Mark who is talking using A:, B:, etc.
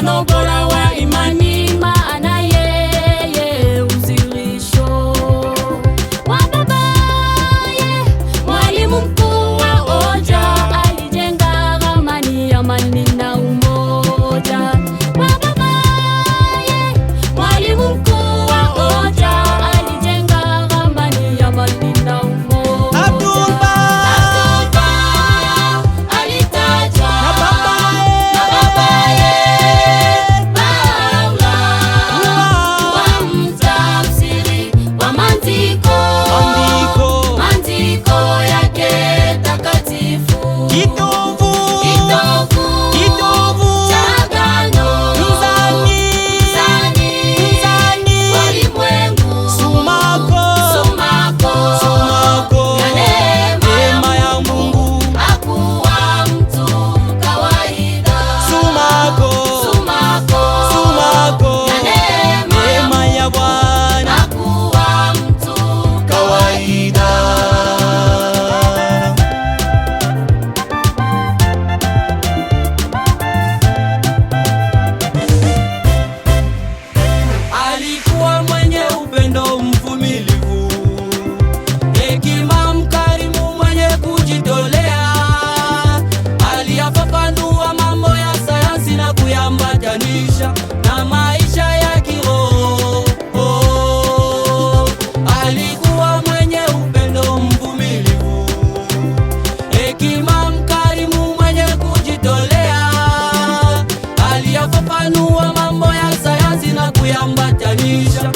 A: mfano bora wa imani, maana yeye uzirisho wa babaye. Mwalimu mkuu wa hoja alijenga ramani ya amani na umoja wa babaye. Mwalimu mkuu wa hoja alijenga ramani ya amani na umoja.
B: Na maisha ya kiroho. Alikuwa mwenye upendo, mvumilivu, hekima, mkarimu, mwenye kujitolea. Aliyafafanua mambo ya sayansi na kuyambatanisha